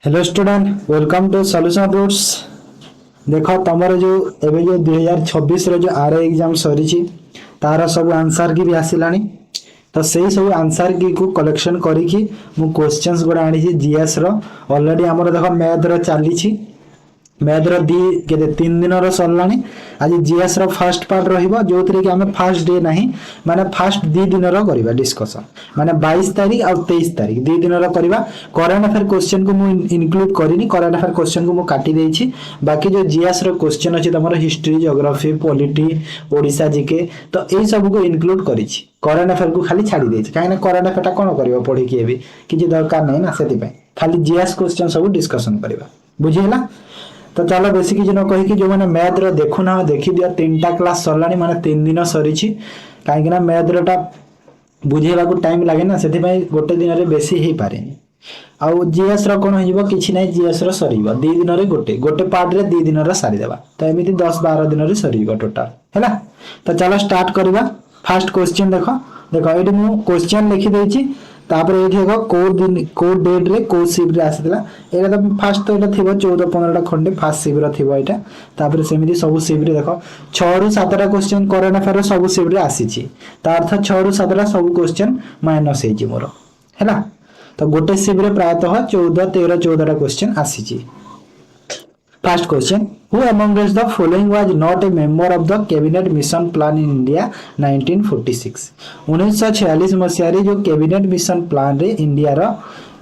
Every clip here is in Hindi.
Hello student welcome to solution roots. देखो तुमर जो एबे जो 2026 रो जो आर एग्जाम सरी तार सब आंसर की भी आसिलानी। तो सही सब आंसर की को कलेक्शन करी मु क्वेश्चंस गुडा आनी जीएस रो ऑलरेडी हमर देखो मैथ रो चली मैथ रो दी केते 3 दिन रो सरलानी। आज जीएस रो फर्स्ट पार्ट रहिबो जोतरे कि हमें फर्स्ट डे नहीं माने फर्स्ट 2 दिन रो करबा डिस्कशन माने 22 तारीख और 23 तारीख 2 दिन रो करबा। करंट अफेयर क्वेश्चन को मु इंक्लूड करिनी करंट अफेयर क्वेश्चन को मु काटी देछि। बाकी जो जीएस रो क्वेश्चन अछि तमरो history geography polity Odisha GK तो एई सब को इंक्लूड करिछि। करंट अफेयर को खाली छाडी देछि काहे ना करंट अफेयर ता कोन करबो पढी के भी किछि दरकार नै ना सेति पय खाली जीएस क्वेश्चन सब डिस्कशन करबा बुझिला। तो चलो बेसी कि न कहि कि जो माने मैथ रो देखु ना देखि दिया 3टा क्लास सरलानी माने 3 दिन सरीछि काहे कि ना मैथ रोटा बुझेला को टाइम लागे ना सेति पय गोटे दिन रे बेसी हे पारेनी। आउ जीएस रो कोन हिबो किछि नै जीएस रो सरीबो 2 दिन रे गोटे पार्ट रे 2 दिन रे सारी देबा तो एमिति 10 12 दिन रे सरीबो टोटल हैला। तो चलो स्टार्ट करबा। फर्स्ट क्वेश्चन देखो देखो एडी मु क्वेश्चन लिखि देछि तापर एठी देखो को डेट रे को शिफ्ट रे आसीतला एटा तो फर्स्ट तो एटा थिबो 14 15 टा खंडे फर्स्ट शिफ्ट रे थिबो एटा तापर सेमिति सब शिफ्ट रे देखो 6 रु 7 टा क्वेश्चन करंट अफेयर सब शिफ्ट रे आसीछि ता अर्थ 6 रु 7 टा सब क्वेश्चन माइनस हेछि मोर हैला। तो गोटे शिफ्ट रे प्रायतः 14 13 14 टा question आसीछि। First question, who amongst the following was not a member of the cabinet mission plan in India 1946? 1946 मसीह रे जो कैबिनेट मिशन प्लान रे इंडिया रो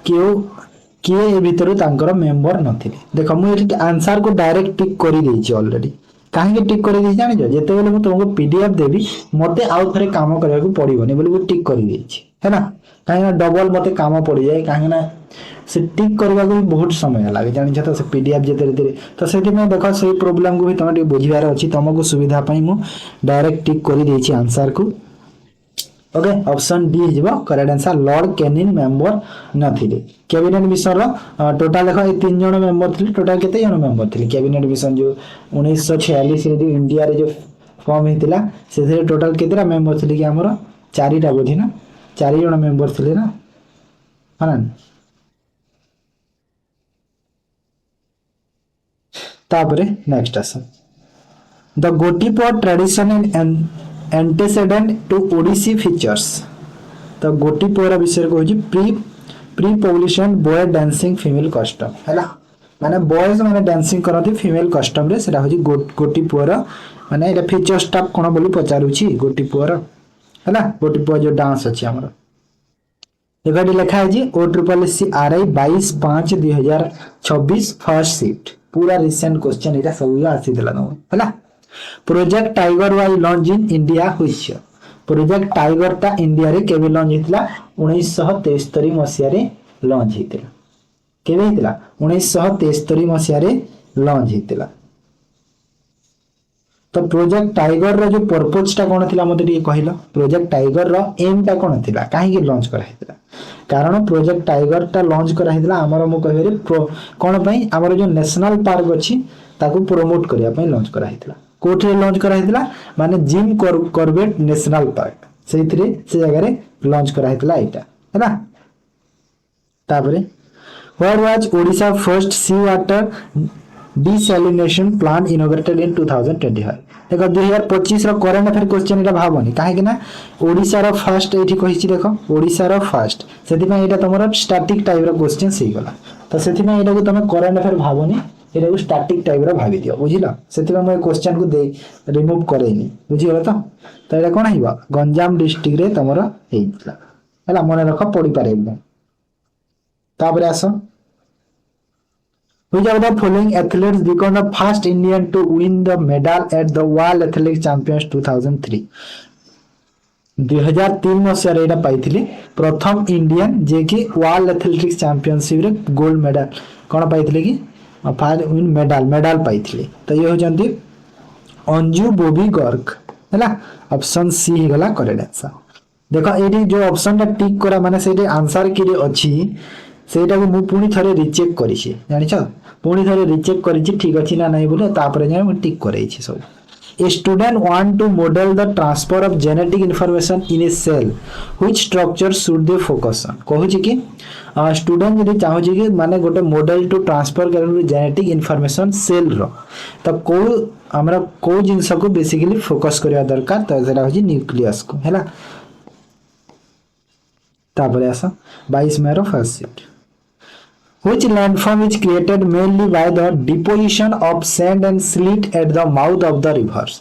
किए ए भितर तांकर मेंबर नथिले। देखो मु एठी आंसर को डायरेक्ट टिक करी देछि ऑलरेडी काहे टिक करी देछि जानि जो जेते बेले मु तुमको पीडीएफ देबी मते आउ थरे काम करबा को पड़िबोनी बोली मु टिक करी देछि है ना काहे ना डबल मते काम पड़ी जाए काहे ना से टिक करबा को बहुत समय लागे जानि छ तो से पीडीएफ जेते धीरे तो सेठी में देखो सही प्रॉब्लम को भी तमे बुझिबार अछि तुमको सुविधा पई मु डायरेक्ट टिक करी देछि आंसर को। ओके ऑप्शन डी हिजबो correct answer Lord Canning member नथिले कैबिनेट मिशन रो टोटल देखो ए 3 जण मेंबर थिले टोटल केते जण मेंबर थिले कैबिनेट मिशन जो 1946 रे जो इंडिया रे जो फॉर्म हेतिला से टोटल केतेरा मेंबर थिले कि हमरो 4 टा बोधी ना 4 जण मेंबर थिले ना हनन। तापरे नेक्स्ट आसन the Gotipua tradition and antecedent to Odissi features. तो गोटीपुआ विषय को pre publication boy dancing female custom हैला माने बॉयज माने डांसिंग करथि फीमेल कस्टम रे सेटा होजी गोटीपुआ माने एटा फीचर स्टाफ कोन बोली पचारुछि गोटीपुआ हैला गोटीपुआ जो डांस अछि हमर एबाडी लिखा है जी OCCC RI 22/5/2026 फर्स्ट शिफ्ट पूरा रिसेंट क्वेश्चन एटा सब आसी देला न हैला। Project tiger was launch in India which project tiger ता इंडिया रे केबे लॉन्च हितला 1973 मसिया रे लॉन्च हितला केबे हितला 1973 मसिया रे लॉन्च हितला। तो प्रोजेक्ट टाइगर रो जो पर्पस ता कोन थिला मते टी कहिलो प्रोजेक्ट टाइगर रो एम ता कोन थिला काहे कि लॉन्च करा हितला कारण प्रोजेक्ट टाइगर टा लॉन्च करा हितला हमर मु कहबे कोन पई हमर जो नेशनल पार्क अछि ताकू प्रमोट करिया पई लॉन्च करा हितला कोठे लॉन्च करा हितला माने जिम कॉर्बेट नेशनल पार्क सेइथरे से जगह रे लॉन्च करा हितला एटा है ना। तापरे what was Odisha first sea water desalination plant inaugurated in 2025 देखो 2025 रो करंट अफेयर क्वेश्चन एटा भाबोनी काहे कि ना ओडिसा रो फर्स्ट एठी कहिछि देखो ओडिसा रो फर्स्ट सेति में एटा तमरो स्टैटिक टाइप रो क्वेश्चन सही गला तो सेति में एटा को तमे करंट अफेयर भाबोनी एटा को स्टैटिक टाइप रो भाबी दियो बुझिला सेति में मैं क्वेश्चन को दे रिमूव करेनी बुझियो तो एटा कोन हिबा गंजाम डिस्ट्रिक्ट रे तमरो हेइतला हला मने रखो पढी पारेबो। तापरे आसो Which of the following athletes became the first Indian to win the medal at the World Athletics Championships 2003? 2003 मसिया रे एटा पाइथिली प्रथम इंडियन जे कि वर्ल्ड एथलेटिक्स चैंपियनशिप रे गोल्ड मेडल कोन पाइथिले कि फायर विन मेडल पाइथिले तो ये हो जंती अंजू बॉबी गर्ग हैला ऑप्शन सी ही गला करेक्ट आंसर। देखो एडी जो ऑप्शन टा टिक करा माने सेटे आंसर कि रे अछि सेटा को मु पुनी थरे रिचेक करिछि जानि छ पुनी थरे रिचेक करिछि ठीक अछि ना नै बोले तापर जाय मु टिक करै छी सब A student want to model the transfer of genetic information in a cell. Which structure should they focus on? कहूची कि स्टूडेंट यदि चाहूची कि माने गोटे मॉडल टू ट्रांसफर करबे जेनेटिक इंफॉर्मेशन सेल रो तो को हमरा को जिंस को बेसिकली फोकस करिया दरकार तो जेरा होची न्यूक्लियस को हैला तापरे आसा 22 मेरो first shift Which landform is created mainly by the deposition of sand and slit at the mouth of the rivers?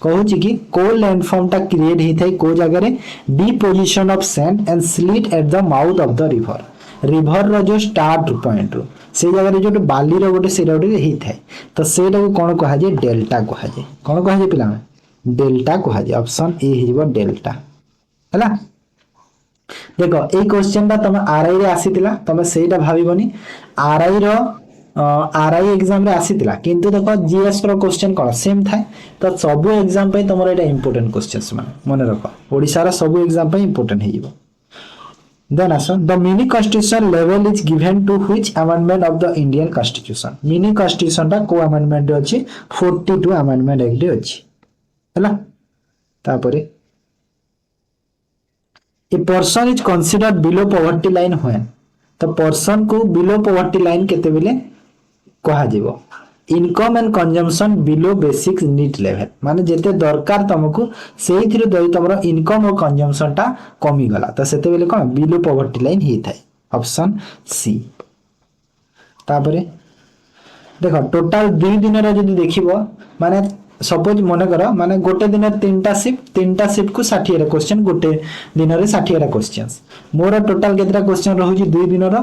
कहूची कि को लैंडफॉर्म टा क्रिएट ही थाई को जगह रे deposition of sand and slit at the mouth of the river रो जो स्टार्ट पॉइंट रो से जगह रे जो बाली रो गोटे सेरा गोटे ही थाई तो सेटा को कोन कहा जे डेल्टा कहा जे कोन कहा जे पिला डेल्टा कहा जे ऑप्शन ए हिबो डेल्टा हैला देखो ए क्वेश्चन टा तुम आरआई रे आसीतिला तुम सेटा भाबिबनी आरआई रो आरआई एग्जाम रे आसीतिला किंतु देखो जीएस रो क्वेश्चन कोन सेम थाए तो सब एग्जाम पे तुमर एटा इंपोर्टेंट क्वेश्चंस मन रखो ओडिसा रा सब एग्जाम पे इंपोर्टेंट हेइबो देन आसो the mini constitution level is given to which amendment of the Indian constitution mini constitution टा को अमेंडमेंट अछि 42 अमेंडमेंट एक्ट अछि हैला तापरे A person is considered below poverty line when तो पर्सन को बिलो पॉवर्टी लाइन केते बेले कहा जीवो income and consumption below basic need level माने जेते दरकार तुमको सेही थिरो दई तमरो इनकम और कंजम्पशन टा कमी गला तो सेते बेले कोन बिलो पॉवर्टी लाइन ही थाए ऑप्शन सी तापरे देखो टोटल 2 दिन रे जदी देखिबो माने सपोज मन कर माने गोटे दिन 3टा शिफ्ट को 60 रे क्वेश्चन गोटे दिन रे 60 रे क्वेश्चंस मोर टोटल केतरा क्वेश्चन रहउची 2 दिन रो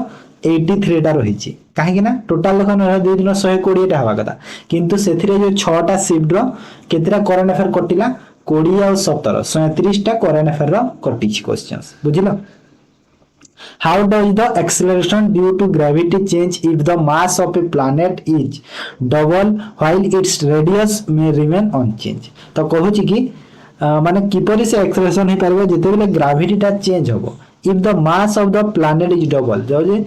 83 टा रहिची काहे कि ना टोटल लखन 2 दिन 120 टा हवा कथा किंतु सेथिरे जो 6टा शिफ्ट रो केतरा करंट अफेयर कटिला 20 और 17 37 टा करंट अफेयर रो कटिची क्वेश्चंस बुझिलो How does the acceleration due to gravity change if the mass of a planet is double while its radius may remain unchanged? तो कहूची कि माने किपरि से एक्सेलरेशन हे परबो जते बेले ग्रेविटी टा चेंज होबो if the mass of the planet is double जो जे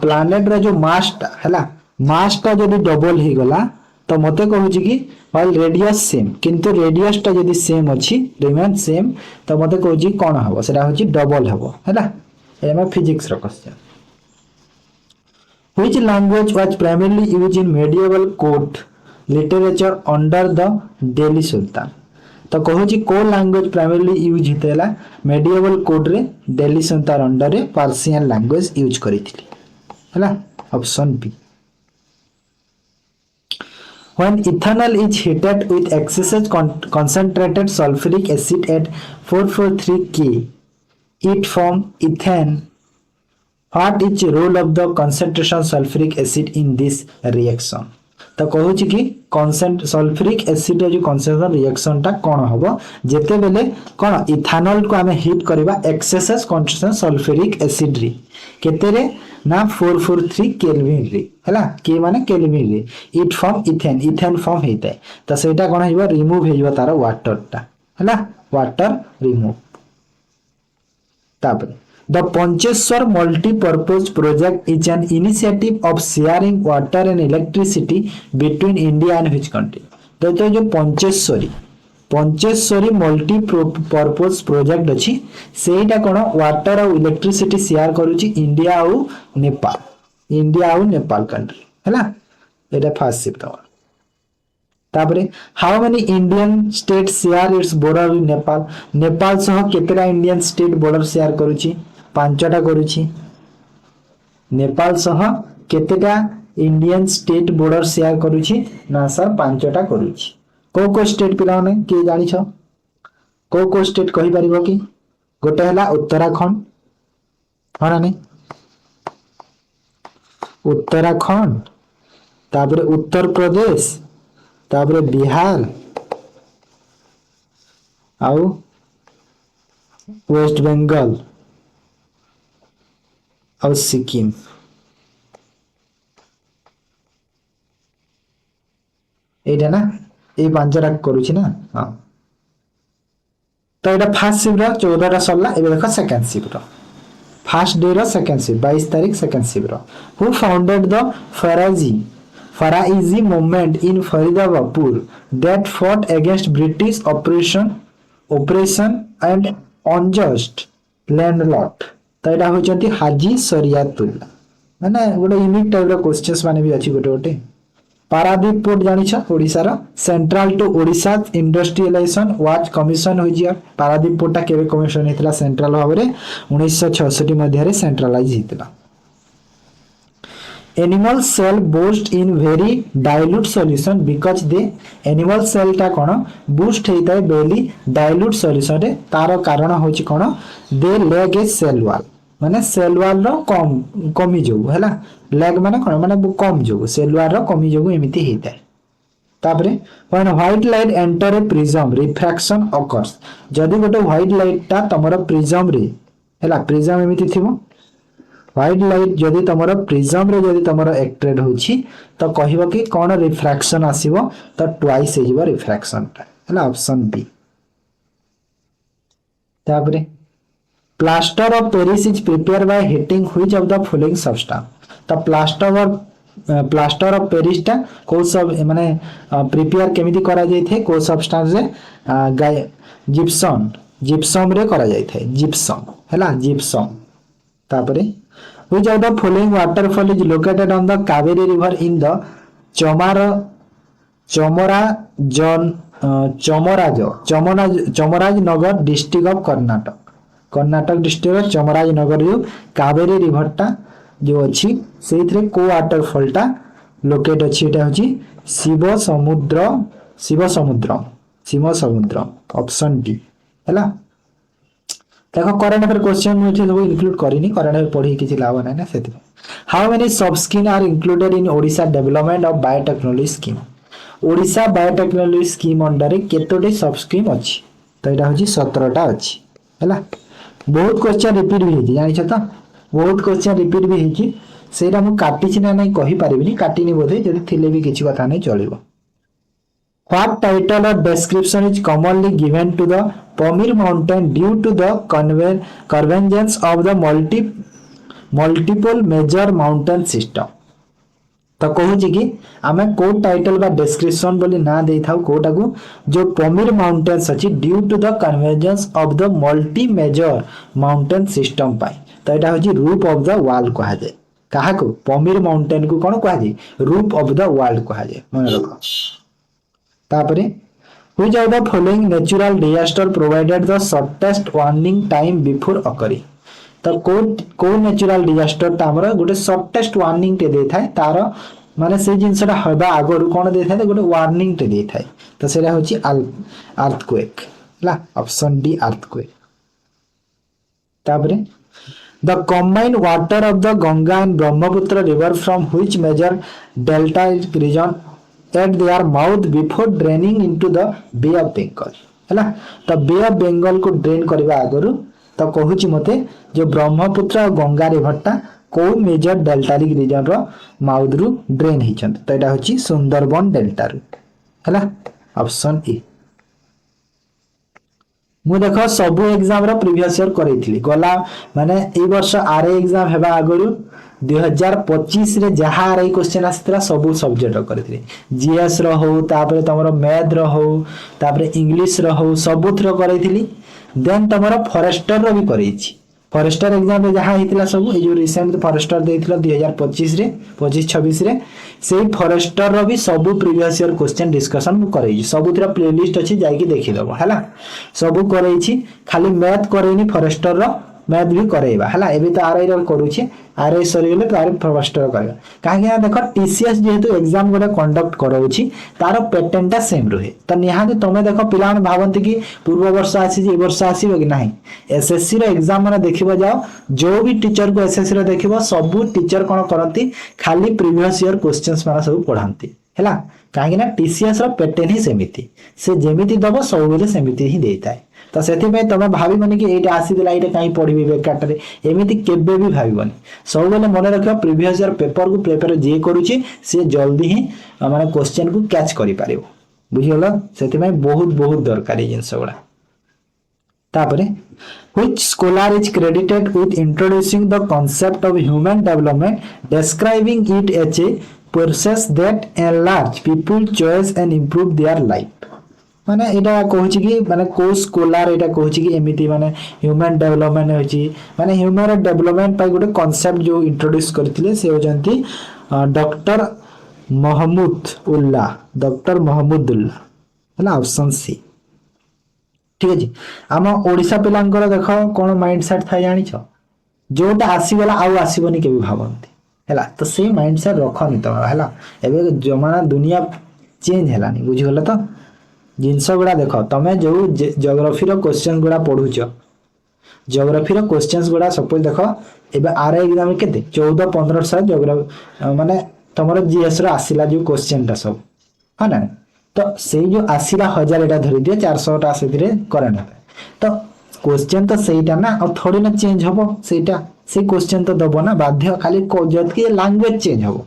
प्लैनेट रे जो मास टा हैला मास टा जदी डबल हे गला तो मते कहूची कि while radius same किंतु रेडियस टा जदी सेम अछि रिमेन सेम तो मते कहूची कोन हबो सेटा होची डबल हबो हैला एमा फिजिक्स रो question Which language was primarily used in medieval court literature under the Delhi Sultan तो कहूची को लैंग्वेज प्राइमरीली यूज हितेला medieval court रे दिल्ली सुल्तान अंडर रे पर्शियन लैंग्वेज यूज करिथिली हैला option B When ethanol is heated with excessive concentrated sulfuric acid at 443 K, it forms ethane. What is the role of the concentration sulfuric acid in this reaction? तो कहूची कि सल्फ्यूरिक एसिड जो कंसंट्रेशन रिएक्शन टा कोन हबो जेते बेले कोन इथानॉल को हमें हीट करबा एक्सेसिव कंसंट्रेशन सल्फ्यूरिक एसिड री केते रे ना 443 केल्विन रे हैला के माने केल्विन रे इट फॉर्म इथेन फॉर्म हेतै तो सेटा कोन हिबो रिमूव हेजबो तार वाटर टा हैला वाटर रिमूव तापर The Pancheshwar Multi-Purpose Project is an initiative of sharing water and electricity between India and which country? तो जो पंचेश्वरी मल्टी-पर्पज प्रोजेक्ट अछि सेटा कोन वाटर और इलेक्ट्रिसिटी शेयर करूची इंडिया और नेपाल कंट्री हैला एटा फर्स्ट शिफ्ट हो तापरे how many Indian state share its border with Nepal सह केतेरा इंडियन स्टेट बॉर्डर शेयर करूची 5टा करूची नेपाल सह केतेटा इंडियन स्टेट बॉर्डर शेयर करूची ना सर 5टा करूची को स्टेट पिला ने के जानि छ को स्टेट कहि परिबो कि गोटे हला उत्तराखंड हना ने उत्तराखंड तापरे उत्तर प्रदेश तापरे बिहार आउ वेस्ट बंगाल और सिक्किम एटा ना ए 5टा करूची ना हां तो एटा फर्स्ट शिफ्ट रो 14टा सरला एबे देखो सेकंड शिफ्ट रो फर्स्ट डे रो सेकंड शिफ्ट 22 तारिख सेकंड शिफ्ट रो who founded the Faraizi Faraizi movement in Faridabad that fought against British oppression and unjust landlord. तो यहाँ होचंती हाजी सरियातुल्ला माने गोटे यूनिक टाइप रो क्वेश्चंस माने भी अछि गोटे गोटे पारादीप पोर्ट जानिछ ओडिसा रो सेंट्रल टू ओडिसा इंडस्ट्रियलाइजेशन वाच कमिशन होई जिया पारादीप पोर्ट केबे कमिशन हेतला सेंट्रल भाबरे 1966 मध्ये रे सेंट्रलाइज हेतला animal cell boost in very dilute solution because the animal cell टा कोन boost हेता है बेली dilute solution रे तार कारण होची कोन they lag a cell wall माने सेल वॉल रो कमी जो हैला लैग माने कोन माने कम जो सेल वॉल रो कमी जो एमिति हेता है तापरे when white light enter a prism refraction occurs जदी गोटे white light टा तमरो prism रे हैला prism एमिति थिबो व्हाइट लाइट जदि तमरो प्रिज्म रे जदि तमरो एक्ट्रेड होछि तो कहिबो कि कोन रिफ्रैक्शन आसीबो तो ट्वाइस हे जिवो रिफ्रैक्शन ता हला ऑप्शन बी तापरे plaster of Paris is prepare by heating which of the following substance तो प्लास्टर ऑफ पेरिस ता को सब माने प्रिपेयर केमिति करा जाय थे को सब्सटेंस रे जिप्सम रे करा जाय थे जिप्सम हला जिप्सम तापरे which of the following waterfall is located on the Kaveri river in the Chamaraj Nagar district of Karnataka district of Chamaraj Nagar जो Kaveri river टा जो अछि सेइथरे को वाटरफॉल टा लोकेट अछि एटा होछि शिव समुद्र ऑप्शन डी हैला देखो करंट अफेयर क्वेश्चन मुझे सब इंक्लूड करिनी करंट अफेयर पढ़ी किछि लाभ नै ना सेति how many sub scheme are included in Odisha development of biotechnology scheme Odisha biotechnology scheme under केतोटे सब स्कीम अछि तो एटा होछि 17 टा अछि हैला बहुत क्वेश्चन रिपीट भी हेछि जानि छ त बहुत क्वेश्चन रिपीट भी हेछि सेरा मु काटि छि ना नै कहि परिबिनी काटिनी बोधे जदि थिले भी किछि कथा नै चलिबो What title or description is commonly given to the Pamir mountain due to the convergence of the multiple major mountain system? तो कहू कि आमे को टाइटल बा डिस्क्रिप्शन बोली ना देई थाउ कोटा को जो पमीर माउंटेन्स अछि due to the convergence of the multi major mountain system पाई तो एटा होची रूप ऑफ द वर्ल्ड कहा जाय काहा को पमीर माउंटेन को कोन कहा जाय रूप ऑफ द वर्ल्ड कहा जाय मन रखो तापरे which of the following natural disaster provided the shortest warning time before occurring तो को नेचुरल डिजास्टर ता हमर गोटे शॉर्टेस्ट वार्निंग टे दे थाए तार माने से जिंसटा हबा आगरु कोन दे थाए गोटे वार्निंग टे दे थाए तो सेरा होची अर्थक्वेक ला ऑप्शन डी अर्थक्वेक तापरे the combined water of the Ganga and Brahmaputra river from which major delta region at their mouth before draining into the Bay of Bengal हैला तो बे ऑफ बेंगल को ड्रेन करबा आगरु तो कहूची मते जो ब्रह्मपुत्र और गंगा रिवर टा को मेजर डेल्टालिक रीजन रो माउथ रु ड्रेन हिचंत तो एटा होची सुंदरबन डेल्टा रु हैला ऑप्शन ए मु देखो सब एग्जाम रो प्रीवियस ईयर करैथिली गला माने ए वर्ष आरए एग्जाम हेबा आगरु 2025 रे जहा आरए क्वेश्चन आस्त्रा सब सब्जेक्ट करैथिली जीएस रो हो तापरे तमरो मैथ रो हो तापरे इंग्लिश रो हो सबुथ रो करैथिली देन तमरो फॉरेस्टर रो भी करैछि फॉरेस्टर एग्जाम रे जहा हितला सब ए जो रिसेंट फॉरेस्टर देथिला 2025 रे 25-26 रे सेही फॉरेस्टर रो भी सब प्रीवियस ईयर क्वेश्चन डिस्कशन मु करैछि सबुथरा प्लेलिस्ट अछि जाई कि देखि दबो हला सब करैछि खाली मैथ करैनी फॉरेस्टर रो मैथ भी करैबा हला एबे तो आरआई रो करूछि आरआई सरी गेले तो आरआई फॉरेस्टर करबा काहे कि देखो टीसीएस जेहेतु एग्जाम गोटे कंडक्ट करौछि तार पैटर्नटा सेम रहे तो निहाती तमे देखो पिलान भावंती कि पूर्व वर्ष आसी जे वर्ष आसीबो कि नाही एसएससी रो एग्जाम माने देखिबो जाओ जो भी टीचर को एसएससी रो देखिबो सब टीचर कोन करंती खाली प्रीवियस ईयर क्वेश्चंस माने सब पढांती हैला काहे ना टीसीएस रो पैटर्न ही सेमिति से जेमिति दबो सब बेले सेमिति ही देताय तो सेति में तमे भाबी माने कि एटा आसी दिला एटा काई पढिबे बेकारटरे एमिति केबे भी भाबिबनी सब बेले मन रखियो प्रीवियस ईयर पेपर को प्रिपेयर जे करूची से जल्दी ही माने क्वेश्चन को कैच करि पारिबो बुझियला सेति में बहुत बहुत दरकारी जिंस गुडा तापरे which scholar is credited with introducing the concept of human development describing it as a process that enlarge people choice and improve their life माने एटा कहूची कि माने को स्कॉलर एटा कहूची कि एमिति माने ह्यूमन डेवलपमेंट होची माने ह्यूमन डेवलपमेंट पाई गोटे कांसेप्ट जो इंट्रोड्यूस करथिले से होजंती डॉक्टर महमूदुल्लाह हला ऑप्शन सी ठीक अछि आम ओडिसा पिलांकर देखो कोन माइंडसेट थाय जानि छ जोटा आसी गला आउ आसीबनी के भी भावंती हला तो से माइंडसेट रखनी तो हला एबे जमाना दुनिया चेंज हलानी बुझी गला तो जिनस गुड़ा देख तमें जो जियोग्राफी क्वेश्चन गुड़ा पढ़ुच जियोग्राफी क्वेश्चन गुड़ा सपोज देख एबे आर एग्जाम केते 14-15 जियोग्राफी माने तमरो जीएस रो आसीला जो क्वेश्चन ता सब हा ना तो से जो आसीला 1000 एटा धरि दिए 400 टा सेतिरे करंट तो क्वेश्चन तो सेटा ना और थोड़ी ना चेंज हबो सेटा से क्वेश्चन तो दबो ना बाध्य खाली जद के लैंग्वेज चेंज हबो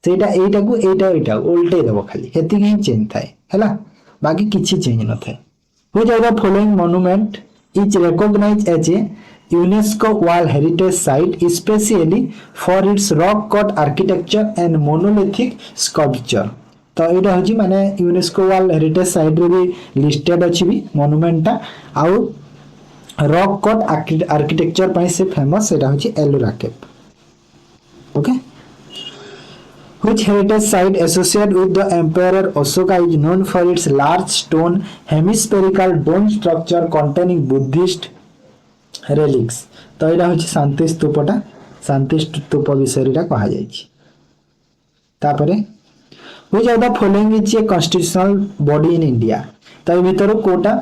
सेटा एटा को एटा उल्टे दबो खाली हेति ही चेंज थाए हैला बाकी किसी चेंज न थाए which are the following monument is recognised as a UNESCO world heritage site specially for its rock cut architecture and monolithic sculpture तो एटा होची माने यूनेस्को वर्ल्ड हेरिटेज साइट रे भी लिस्टेड अछि भी मॉन्यूमेंट ता आउ रॉक कट आर्किटेक्चर पई से फेमस एटा होची एलोरा केव okay Which heritage site associated with the Emperor Ashoka is known for its large stone hemispherical dome structure containing Buddhist relics? तो एटा होची शांति स्तूपटा शांति स्तूप विषयटा कहा जायछि तापरे which of the following is a constitutional body in India तो ए भीतर कोटा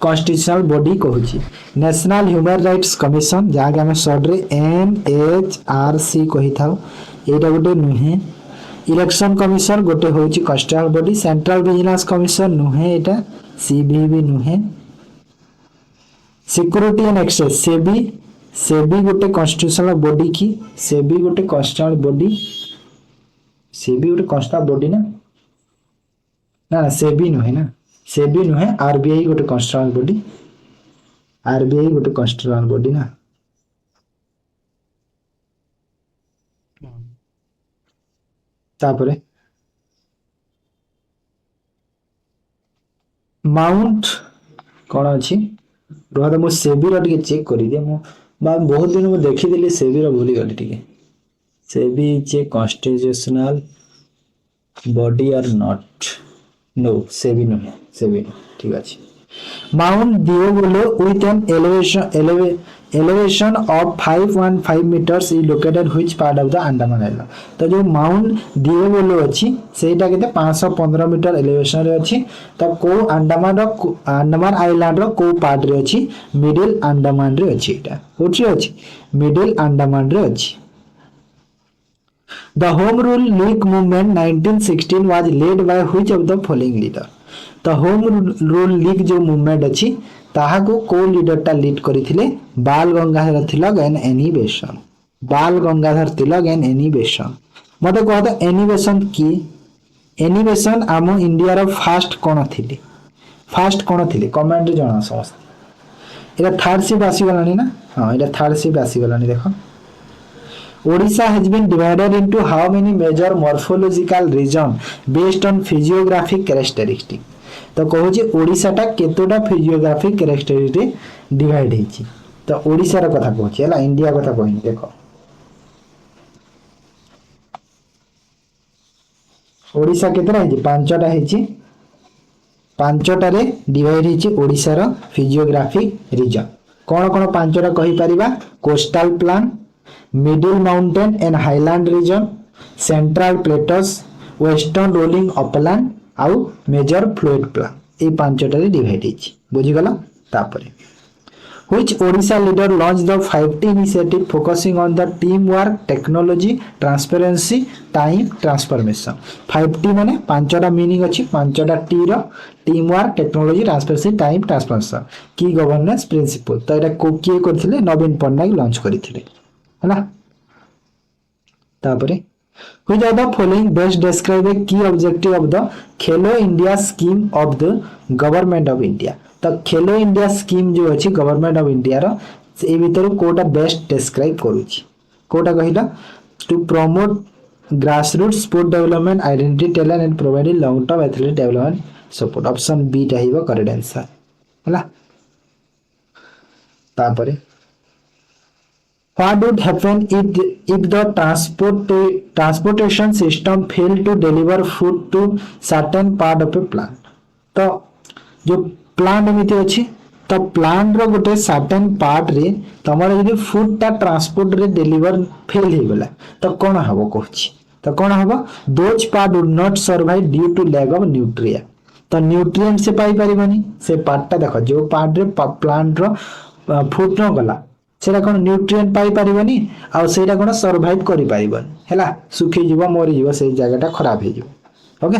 constitutional body कहूची नेशनल ह्यूमन राइट्स कमिशन जहाँ के हम शॉर्ट रे NHRC कहि थाउ एटा गोटे नुहे इलेक्शन कमिशन गोटे होची कस्टल बॉडी सेंट्रल विजिलेंस कमिशन नुहे एटा सीबीबी नुहे सिक्योरिटी एंड एक्सेस सेबी गोटे कॉन्स्टिट्यूशनल बॉडी की सेबी गोटे कॉन्स्टिट्यूशनल बॉडी ना ना सेबी नुहे आरबीआई गोटे कॉन्स्टिट्यूशनल बॉडी आरबीआई गोटे कॉन्स्टिट्यूशनल बॉडी ना तापरे माउंट कौन अच्छी रुआ मु सेबी रो चेक कर दिए मु बहुत दिन मुझे देखी सेबी रो भूली गली टिके सेबी जे constitutional body are not no सेबी ठीक अच्छे माउंट दियोगोलो with an elevation of 515 meters is located which part of the Andaman Island तो जो माउंट दियोगोलो अच्छी सेटा केते 515 मीटर एलिवेशन रे अच्छी तो को अंडमान आइलैंड रो को पार्ट रे अच्छी मिडिल अंडमान रे अच्छी एटा कोठी अच्छी मिडिल अंडमान रे अच्छी The Home Rule League movement 1916 was led by which of the following leader तो होम रूल लीग जो मूवमेंट अच्छी ताहाको को लीडर टा लीड करिथिले बाल गंगाधर तिलक एंड एनिबेशन बाल गंगाधर तिलक एंड एनिबेशन मते कहत एनिबेशन की एनिबेशन आम इंडिया रो फास्ट कोन थिले कमेंट रे जणा समस्त एटा थर्ड शिफ्ट आसी गलानी ना हां एटा थर्ड शिफ्ट आसी गलानी देखो Odisha has been divided into how many major morphological region based on physiographic characteristic तो कहू जे ओडिसा टा केतोटा फिजियोग्राफिक कैरेक्टरिस्टिक डिवाइड हेची तो ओडिसा रा कथा कहू छला इंडिया कथा कहनी देखो ओडिसा केतरा हेची पांचटा हेची पांचटा रे डिवाइड हेची ओडिसा रा फिजियोग्राफिक रीजन कोन पांचटा कहि परिबा coastal plain middle mountain and highland region central plateaus western rolling upland आउ मेजर फ्लूइड प्लान ए पांचटा रे डिवाइड हेची बुझी गला तापरे which Odisha leader launched the 5T initiative focusing on the teamwork technology transparency time transformation 5T माने पांचटा मीनिंग अछि पांचटा टी रो team work technology transparency time transformation की गवर्नेंस प्रिंसिपल तो एटा को किए करथिले नवीन पन्नायक लॉन्च करथिले हैना तापरे which of the following best describe a key objective of the Khelo India scheme of the government of India तो खेलो इंडिया स्कीम जो अछि गवर्नमेंट ऑफ इंडिया रो ए भीतर कोटा बेस्ट डिस्क्राइब करूची कोटा कहिला to promote grassroots sport development identity talent and providing long term athletic development support option B टा हिबो करेक्ट आंसर हला तापरे what would happen if the transportation system fail to deliver food to certain part of a plant तो जो प्लांट एमिति अछि तो प्लांट रो गोटे सर्टेन पार्ट रे तमरे यदि फूड ता ट्रांसपोर्ट रे डिलीवर फेल हे गेला तो कोन हबो कहछि तो कोन हबो those part would not survive due to lack of nutrient तो न्यूट्रिएंट से पाई परिबनी से पार्ट ता देखो जो पार्ट रे प्लांट रो फूड न गला सेटा कोन न्यूट्रिएंट पाई परिबनी आ सेटा कोन सर्वाइव करि परिबन हैला सुखी जीव मरि जीव से जगहटा खराब हे जीव ओके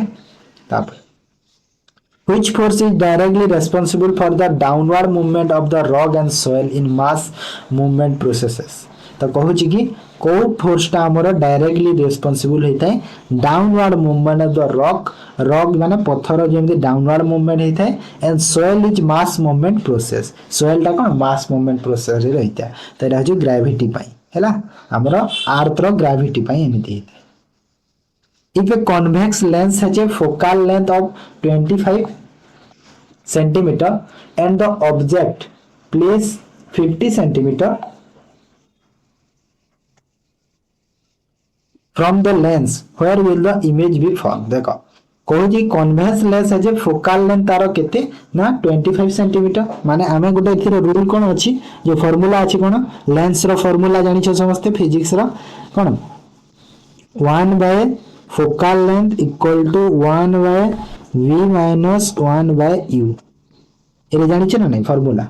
तापर which force is directly responsible for the downward movement of the rock and soil in mass movement processes तो कहू छी कि को फोर्स ता हमर डायरेक्टली रिस्पांसिबल हेतै downward movement of the rock माने पत्थर जेमि डाउनवर्ड मूवमेंट हेतै and soil is mass movement process soil ता कोन मास मूवमेंट प्रोसेस रे रहिता तो एटा हो ग्रेविटी पई हैला हमर अर्थ रो ग्रेविटी पई एमिति हेतै if a convex lens has a focal length of 25 centimeter and the object placed 50 centimeter from the lens where will the image be formed देखो कहू जी कन्वेक्स लेंस है जे फोकल लेंथ तारो केते ना 25 सेंटीमीटर माने आमे गुटे एथिरो रूल कोन अछि जो फार्मूला अछि कोन लेंस रो फार्मूला जानि छ समस्त physics row cone 1 bye focal length equal to 1 by v minus 1 by u array जानि छ ना नहीं फार्मूला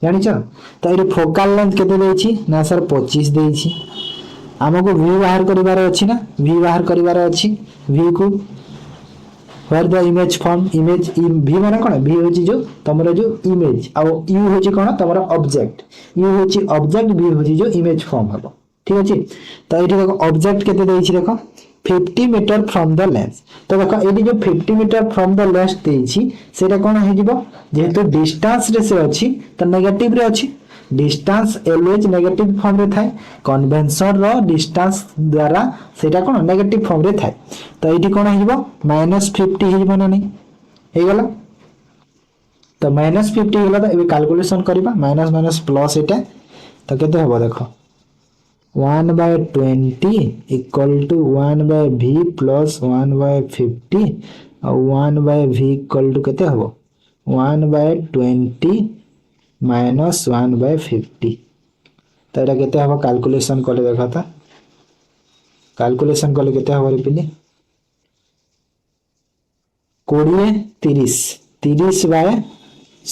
जानि छ तो एरे फोकल लेंथ केते देइ छी ना सर 25 देइ छी हमको v बाहर करिवार अछि ना v बाहर करिवार अछि v को where the image form image v माने कोन v होची जो तमरो जो इमेज आ u होची कोन तमरो ऑब्जेक्ट u होची ऑब्जेक्ट v होची जो इमेज फॉर्म हबो ठीक अछि तो एठी देखो ऑब्जेक्ट केते देइ छी देखो 50 मीटर फ्रॉम द लेंस तो देखो एडी जो 50 मीटर फ्रॉम द लेंस देइछि सेटा कोन हे जिवो जेहेतु डिस्टेंस रे से अछि त नेगेटिव रे अछि डिस्टेंस ऑलवेज नेगेटिव फॉर्म रे थाए कन्वेंशन रो डिस्टेंस द्वारा सेटा कोन नेगेटिव फॉर्म रे थाए तो एडी कोन हे जिवो -50 हे जिवो ना नहीं हे गेला तो -50 गेला तो एबे कैलकुलेशन करबा माइनस माइनस प्लस एटा तो केते हबो देखो 1 by 20 equal to 1 by v plus 1 by 50 और 1 by v equal to केते हबो 1 by 20 minus 1 by 50 तो एटा केते हबो कैलकुलेशन करले देखा था कैलकुलेशन करले केते हबो रे पिली 20 30 by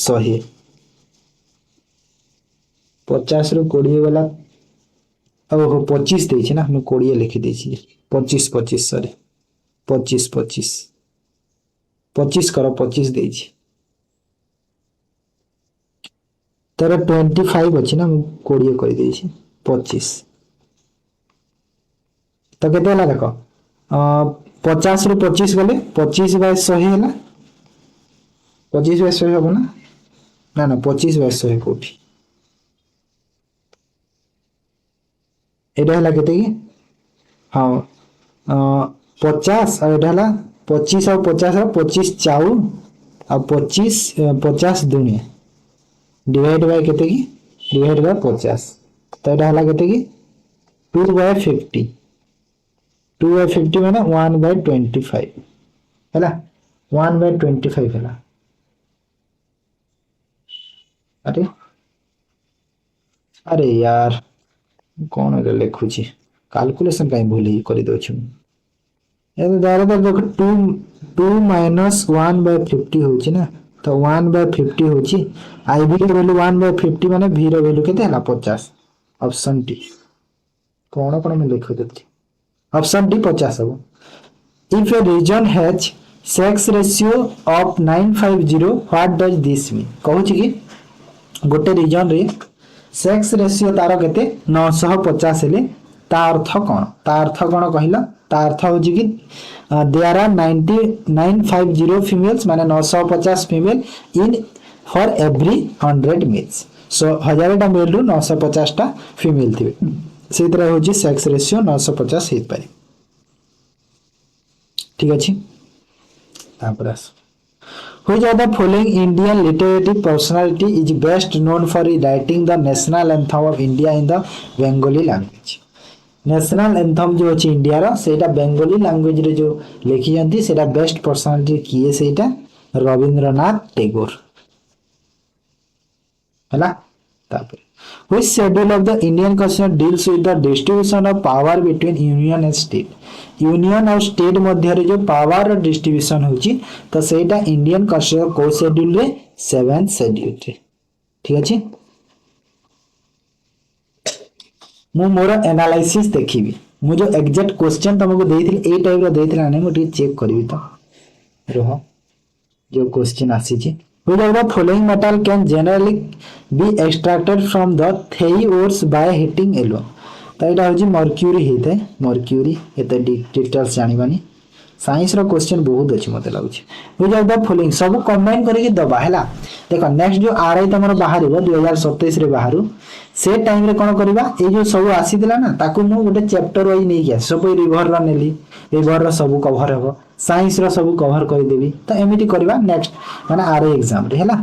100 50 रो 20 वाला अब 25 देइ छी ना हम 20 लिखि देइ छी 25 सॉरी 25 करो 25 देइ छी तेरा 25 अछि ना हम 20 कर देइ छी 25 तो केते होला देखो 50 रो 25 गले 25 बाय 100 हैला 25 बाय 100 हो ना 25 बाय 100 कोठी एटा हला केते की हां 50 और एटा हला 25 और 50 और 25 चाउ और 50 दुनिया डिवाइड बाय केते की डिवाइड बाय 50 तो एटा हला केते की 2 बाय 50 माने 1 बाय 25 हला 1 बाय 25 हला अरे यार कौन है लिखु छी कैलकुलेशन काई भूल ही करि दो छु ए दारा देखो 2 minus 1 by 50 हो छी ना तो 1 by 50 हो छी आई v रो वैल्यू 1 by 50 माने v रो वैल्यू केते हला 50 ऑप्शन डी कोन कोन में लिख देती ऑप्शन डी 50 हो if a region has sex ratio of 950 what does this mean कहू छी कि गोटे रीजन रे सेक्स रेशियो तार केते 950 हेले ता अर्थ कोन कहिला ता अर्थ हो जी कि देयर आर 950 फीमेल्स माने 950 female in for every 100 mails सो 1000 टा मेल रु 950 टा फीमेल थिबे से तरह हो जी सेक्स रेशियो 950 हे पारे ठीक अछि तापर आस Which of the following Indian literary personality is best known for writing the national anthem of India in the Bengali language? National anthem जो अच्छी इंडिया रा सेटा बेंगली लैंग्वेज रे जो लिखी जानती सेटा बेस्ट पर्सनालिटी किए सेटा रविंद्रनाथ टैगोर हैला तापर which schedule of the Indian constitution deals with the distribution of power between union and state union और state मध्य रे जो पावर डिस्ट्रीब्यूशन होची तो सेटा इंडियन कॉन्स्टिट्यूशन को शेड्यूल रे 7th शेड्यूल रे ठीक अछि मु मोर एनालिसिस देखिबी मु जो एग्जैक्ट क्वेश्चन तुमको देइथिल ए टाइप रो देइथिला नै मु टी चेक करबी तो रह जो क्वेश्चन आसी छी which of the following metal can generally be extracted from the thei ores by heating alone तो एटा होजी मर्क्यूरी हेते मर्क्यूरी एते डिटेल्स जानिबानी साइंस रो क्वेश्चन बहुत अछि मते लागुछि which of the following सब कंबाइन करी के दबा हैला देखो नेक्स्ट जो आरआई तमरो बाहरिबो 2027 रे बाहरु से टाइम रे कोन करबा ए जो सब आसीदिला ना ताकू मु गोटे चैप्टर वाइ नै गया सब रिवर रा नेली रिवर रा सब कवर हबो साइंस रा सब कवर कर देबी तो एमिति करबा नेक्स्ट माने आरआई एग्जाम रे हैला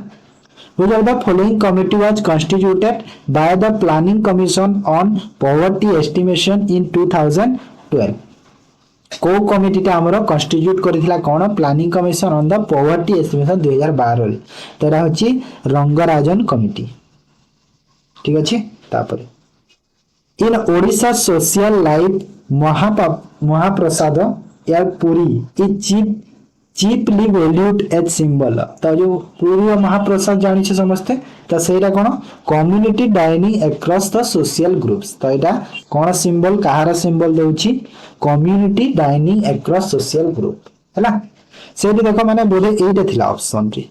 which of the following committee was constituted by the planning commission on poverty estimation in 2012 को कमिटी टा हमरो कन्स्टिट्यूट करथिला कोन planning commission on the poverty estimation 2012 रे तेरा होची रंगराजन कमिटी ठीक अछि तापर इन ओडिशा सोशल लाइफ महाप्रसाद या पुरी ई चीपली वैल्यूड एज सिंबल तो जो पुरी और महाप्रसाद जानि छ समस्ते तो सेटा कोन community dining across the social groups तो एटा कोन सिंबल कहार सिंबल देउची community dining across social group हैला सेठी देखो माने बोले एटा थिला ऑप्शन रे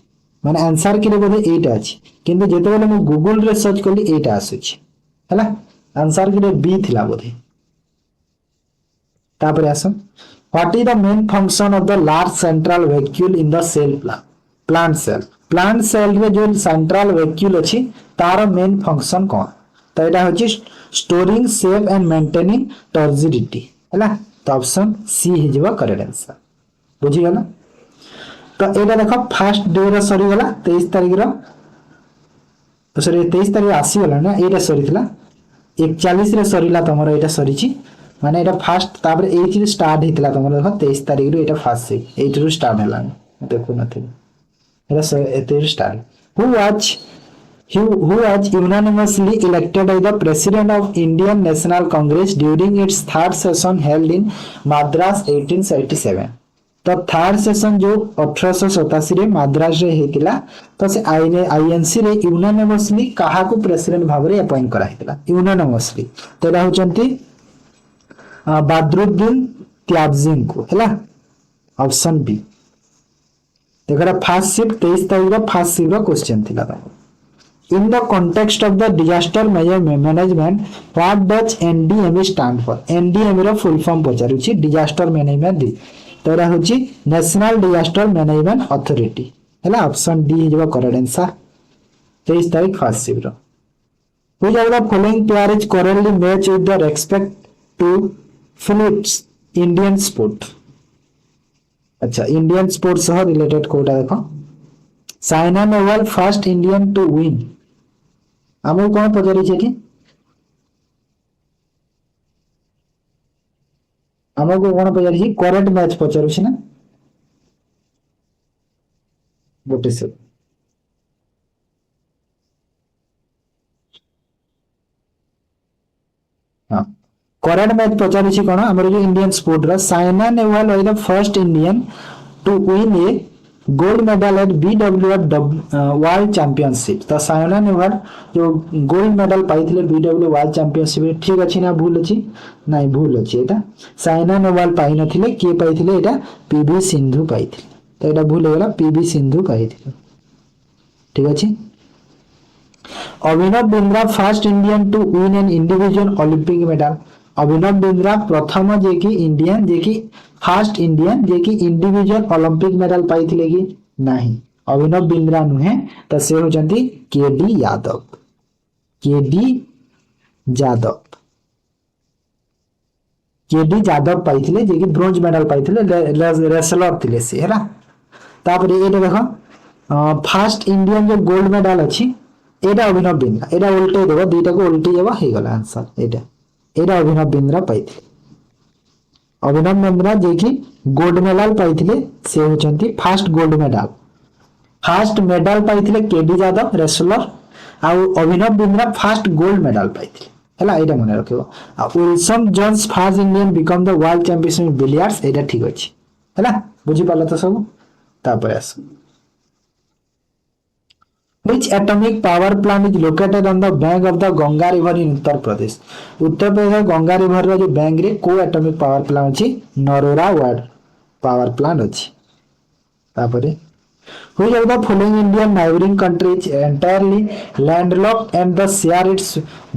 माने आंसर के बोले एटा अछि किंतु जेते बेले मु गूगल रे सर्च करली एटा आसुछि हैला आंसर के बी थिला बोले तापर Assam What is the main function of the large central vacuole in the cell plant cell? Plant cell रे जो central vacuole अछि तार main function कोन तो एटा होछि storing safe and maintaining turgidity हैला तो ऑप्शन सी हि जेबा करेक्ट आंसर बुझि गेला तो एटा देखो फर्स्ट डे रे सरी गेला 23 तारिख रो तो सरी 23 तारिख आसी गेला ना एटा सरीथला 41 रे सरीला तमरो एटा सरीची माने एटा फास्ट तापर 8 रे स्टार्ट हितला तमरो देखो 23 तारिख रो एटा फास्ट से 8 रो स्टार्ट हला देखो नथि एटा 8 रो start who was unanimously elected as the president of Indian National Congress during its third session held in Madras 1877 तो थर्ड सेशन जो 1887 रे मद्रास रे हेतिला तो से आईएनसी रे यूनानिमसली काहा को प्रेसिडेंट भाबरे अपॉइंट करा हेतिला यूनानिमसली तेरा होचंती बद्रुद्दीन त्याबजिन को हैला ऑप्शन बी देखरा फर्स्ट शिफ्ट 23 तारिख रो फर्स्ट शिफ्ट रो क्वेश्चन थिला बा in the context of the disaster management what does NDMA stand for NDMA रो फुल फॉर्म पचारु छी डिजास्टर मैनेजमेंट दी तोरा होची नेशनल डिजास्टर मैनेजमेंट अथॉरिटी हैला ऑप्शन डी जेबा करेक्ट आंसर 23 तारिख फर्स्ट शिफ्ट रो which of the following pair is currently matched with the respect to Phillips Indian sport अच्छा इंडियन स्पोर्ट सह रिलेटेड कोटा देखो Saina Nehwal first Indian to win हमको कोन पचारि छै कि हमको कोन पचारि छै करेक्ट मैच पचारु छै ना गोटे से हां करेक्ट मैच पचारि छी कोन हमर जो इंडियन स्पोर्ट रा Saina Nehwal was the first Indian to win a gold medal at BWF world championship तो साइना नेहवाल जो गोल्ड मेडल पाइथिले बीडब्ल्यू वर्ल्ड चैंपियनशिप ठीक अछि ना भूल अछि नाही भूल अछि एटा साइना नेहवाल पाइ नथिले के पाइथिले एटा पीवी सिंधु पाइथिले तो एटा भूल गेला पीवी सिंधु पाइथिले ठीक अछि Abhinav Bindra first Indian to win an individual Olympic medal Abhinav Bindra प्रथम जे कि इंडियन जे कि फर्स्ट इंडियन जे कि इंडिविजुअल ओलंपिक मेडल पाइथिले कि नाही अभिनव बिंद्रा नुहे तो से होचंती केडी यादव केडी यादव पाइथिले जे कि ब्रोंज मेडल पाइथिले रेसलर थिले से हैला तापर एटा देखो फर्स्ट इंडियन जो गोल्ड मेडल अछि एटा अभिनव बिंद्रा एटा उल्टे देबो दुईटा को उल्टी देबो हे गला आंसर एटा अभिनव बिंद्रा पाइथिले अभिनव बिंद्रा जे कि गोल्ड मेडल पाइथिले से होचंती फर्स्ट मेडल पाइथिले केडी यादव रेसलर आ Abhinav Bindra first gold medal पाइथिले हैला एटा मन रखिबो आ Wilson Jones first Indian become the world champion in billiards एटा ठीक अछि हैला बुझी पाला तो सब तापर आस Which atomic power plant is located on the bank of the Ganga River in Uttar Pradesh? Uttar Pradesh Ganga river रो जो बैंक रे को एटॉमिक पावर प्लांट अछि नरोरा वाटर पावर प्लांट अछि तापरे Which of the following Indian neighboring countries entirely landlocked and the share its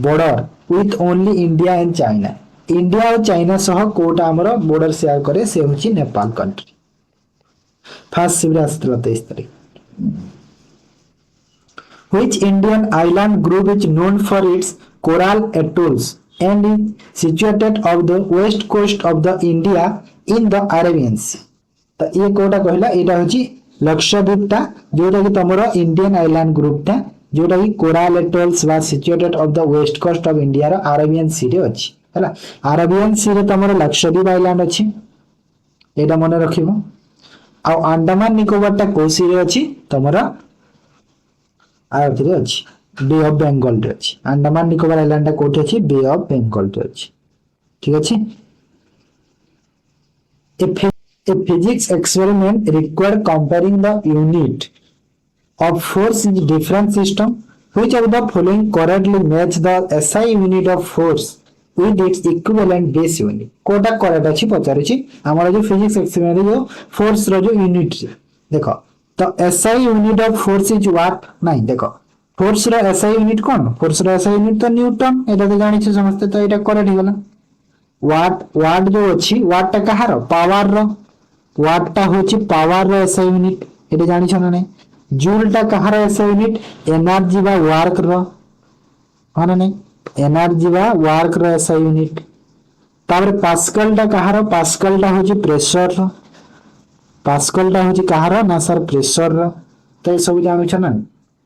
border with only India and China? India और चाइना सह कोटा हमरो बॉर्डर शेयर करे से होची नेपाल कंट्री फर्स्ट शिवराज 23 तारीख Which Indian island group is known for its coral atolls and is situated off the west coast of the India in the Arabian Sea? तो ये कोटा कहला एटा होची लक्षद्वीप ता जोटा कि तमरो इंडियन आइलैंड ग्रुप ता जोटा कि कोराल एटोल्स वा situated off the west coast of India रो अरेबियन सी रे अछि हला अरेबियन सी रे तमरो लक्षद्वीप आइलैंड अछि एटा मन रखिबो आ अंडमान निकोबार ता कोसी रे अछि तमरो आयथिरे अछि बे ऑफ बंगाल रे अछि अंडमान निकोबार आइलैंड ता कोठी अछि बे ऑफ बंगाल रे अछि ठीक अछि A physics experiment required comparing the unit of force in different system. Which of the following correctly match the SI unit of force with its equivalent base unit? Kota correct अछि पचारे छी हमारा जो physics experiment जो force रो जो unit देखो तो SI unit of force is what नहीं देखो force रो SI unit कौन force रो SI unit तो न्यूटन एटा तो जानि छ समझते तो एटा correct हिगला वाट जो अछि वाट टा कहार पावर रो वाट टा होची पावर रो एसआई यूनिट एटा जानि छ ना नै जूल टा कहार एसआई यूनिट एनर्जी बा वर्क रो हाना नै एनर्जी बा वर्क रो एसआई यूनिट तापर पास्कल टा कहार पास्कल टा होची प्रेशर रो पास्कल टा होची कहार ना सर प्रेशर रो तो सब जानि छ ना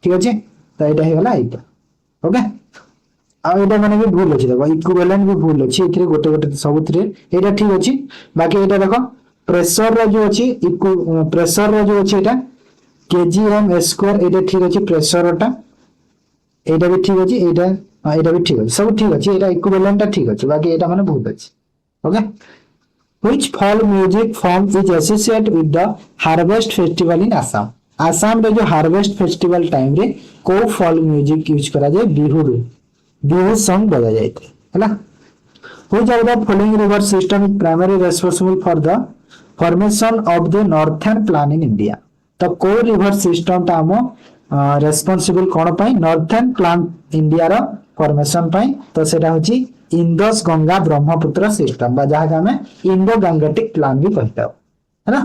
ठीक अछि तो एटा हे गला एटा ओके आ एटा माने भी भूल अछि देखो इक्विवेलेंट भी भूल अछि एथिरे गोटे गोटे सबुतरे एटा ठीक अछि बाकी एटा देखो प्रेशर रो जो अछि प्रेशर रो जो अछि एटा केजीएम स्क्वायर एटा ठीक अछि प्रेशर टा एटा भी ठीक अछि एटा भी ठीक अछि सब ठीक अछि एटा इक्विवेलेंट टा ठीक अछि बाकी एटा माने भूल अछि okay Which folk music form is associated with the harvest festival in Assam? Assam रे जो हार्वेस्ट फेस्टिवल टाइम रे को folk music यूज करा जाय बिहू सॉन्ग बजा जायते हैला Which of the following river system is primarily responsible for the formation of the northern plain in India? तो को रिवर सिस्टम ता हम रेस्पोंसिबल कोन पई नॉर्थर्न प्लान इंडिया रो फॉर्मेशन पई तो सेटा होची इंडस गंगा ब्रह्मपुत्र सिस्टम बा जहा हमें इंडो गंगेटिक प्लान भी कहता है ना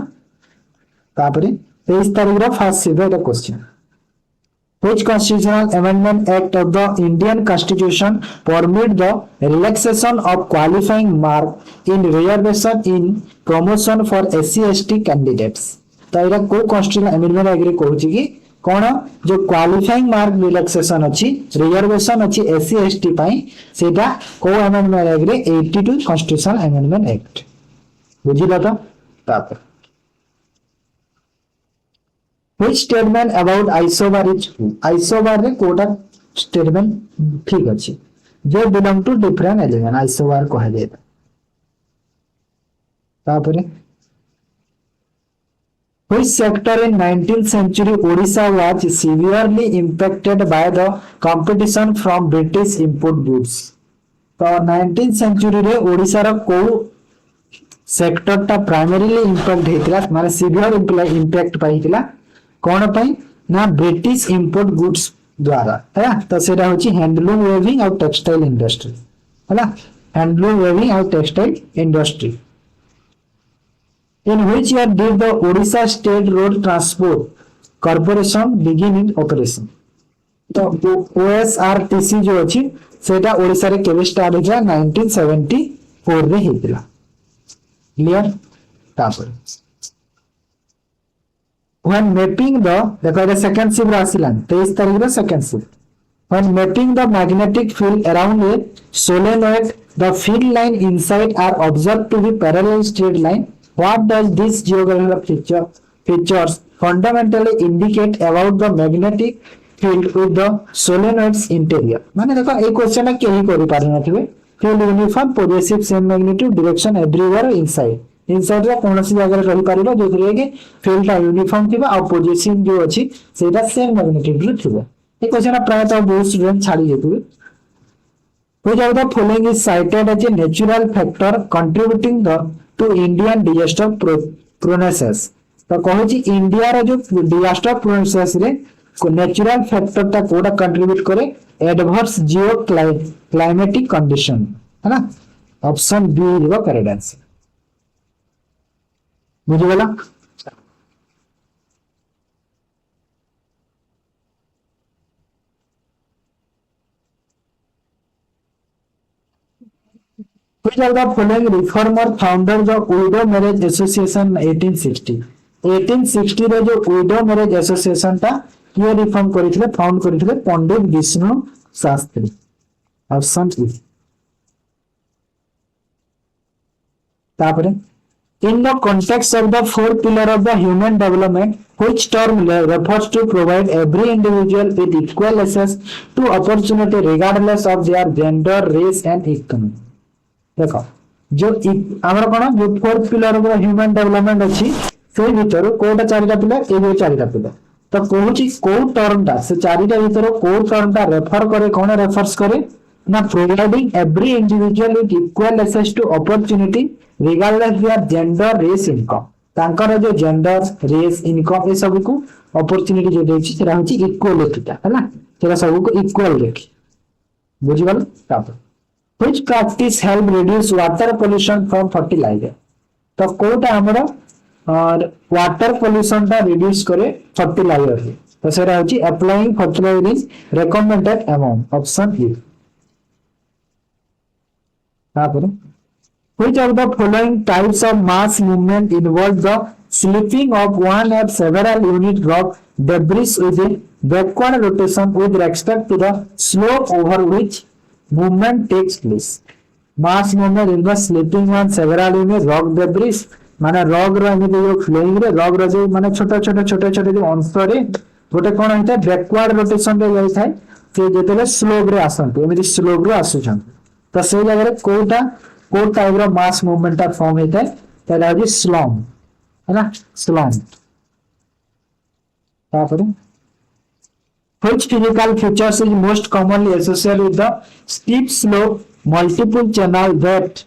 तापरे 23 तारीख रो फर्स्ट सीधा question Which constitutional amendment act of the Indian Constitution permit the relaxation of qualifying mark in reservation in promotion for SC/ST candidates? तो एरा को constitutional amendment एग्री कहूची कि कोन जो क्वालिफाइंग मार्क रिलैक्सेशन अछि रिजर्वेशन अछि SC/ST पई सेटा को अमेंडमेंट एग्री 82 कॉन्स्टिट्यूशनल अमेंडमेंट एक्ट बुझिला तो तापर Which statement about isobar is true? Isobar रे कोटा स्टेटमेंट ठीक अछि जो belong to different element isobar कह जेता तापरे Which sector in 19th century Odisha was severely impacted by the competition from British import goods? तो 19th century रे ओडिसा रो को सेक्टर ता प्राइमरीली इंपैक्ट हेतिला माने सीवियर इंपैक्ट पाइतिला कोन पई ना ब्रिटिश इंपोर्ट गुड्स द्वारा है तो सेटा होची हैंडलूम वेविंग और टेक्सटाइल इंडस्ट्री हैला हैंडलूम वेविंग और textile industry In which year did the Odisha State Road Transport Corporation begin in operation? तो OSRTC जो अछि सेटा ओडिसा रे केबे स्टार्ट हेतिला 1974 रे हेतिला क्लियर तापर when mapping the देखो ये सेकंड शिफ्ट आसिलान 23 तारिख रे second shift when mapping the magnetic field around a solenoid the field line inside are observed to be parallel straight line what does this geographical features fundamentally indicate about the magnetic field with the solenoid's interior माने देखो ए क्वेश्चन केही करि पारि नथिबे field uniform possessive same magnitude direction everywhere inside inside रे कोनसी जगह रही पारिबो जोथरे कि फील्ड यूनिफॉर्म थिबा आ पोजीशन जो अछि सेटा सेम मैग्नेट्यूड रे थिबा ए क्वेश्चन प्राय तो बहुत स्टूडेंट छाड़ी जेतु हो जाउ the following is cited as a natural factor contributing the to Indian disaster proneness तो कहू छी इंडिया रो जो डिजास्टर प्रोनेसेस रे को नेचुरल फैक्टर ता कोडा कंट्रीब्यूट करे एडवर्स जियो क्लाइमेटिक कंडीशन है ना option B is correct answer बुझिगला which are the following reformer founders of widow marriage association 1860 1860 रे जो widow marriage association ता किए रिफॉर्म करिथिले फाउंड करिथिले पंडित विष्णु शास्त्री ऑप्शन ई तापरे in the context of the four pillar of the human development which term refers to provide every individual with equal access to opportunity regardless of their gender race and income देखो जो हमर कोन जो fourth pillar of human development अछि से भीतर कोटा चारिटा पिलर ए चारिटा पिलर तो कहूची को टर्म ता से चारिटा भीतर को टर्म ता रेफर करे कोन रेफर्स करे ना providing every individual with equal access to opportunity regardless their gender race income तांकर जो जेंडर रेस इनकम ए सब को अपॉर्चुनिटी जो देछि सेरा होछि इक्वालिटी ता है ना सेरा सब को इक्वल देखि बुझि गल तापर which practice help reduce water pollution from fertilizer तो कोटा हमरा और वाटर पोल्यूशन ता रिड्यूस करे फर्टिलाइजर तो सेरा होछि applying fertiliser is recommended amount option E तापर which of the following types of mass movement involve the slipping of one or several unit rock debris with a backward rotation with respect to the slope over which movement takes place mass movement involves slipping one several unit rock debris माने रॉक रो एमिति जो फ्लोइंग रे रॉक रो जो माने छोटा छोटा जो अंश रे गोटे कोन होता बैकवर्ड रोटेशन रे जाई थाए से जेतेले स्लोप रे आसंत एमिति स्लोप रे आसुछन तो से जगह रे कोटा को टाइप रो मास मूवमेंट फॉर्म हेता है दैट इज स्लॉम है ना स्लॉम तापर which physical features is most commonly associated with the steep slope multiple channel that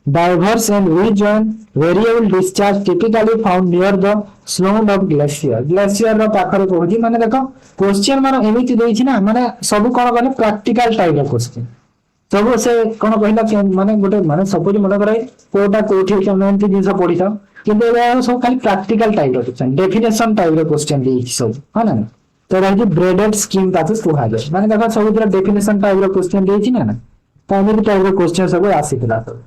diverse and rejoin variable discharge typically found near the slope of glacier रो पाखरे कहूजी माने देखो क्वेश्चन मानो एमिति देछि ना माने सब कोन कोन प्रैक्टिकल टाइप रो क्वेश्चन सब से कोन कहला माने गोटे माने सपोज मन करे कोटा कोठी केमनति जिंस पढी था किंतु ए सब खाली प्रैक्टिकल टाइप रो क्वेश्चन डेफिनेशन टाइप रो क्वेश्चन दी सब है ना तो राइट ब्रेडेड स्कीम ताते कुहा जाय माने देखो सब तरह डेफिनेशन टाइप रो क्वेश्चन देछि ना तो एमिति टाइप रो क्वेश्चन सब आसीतला तो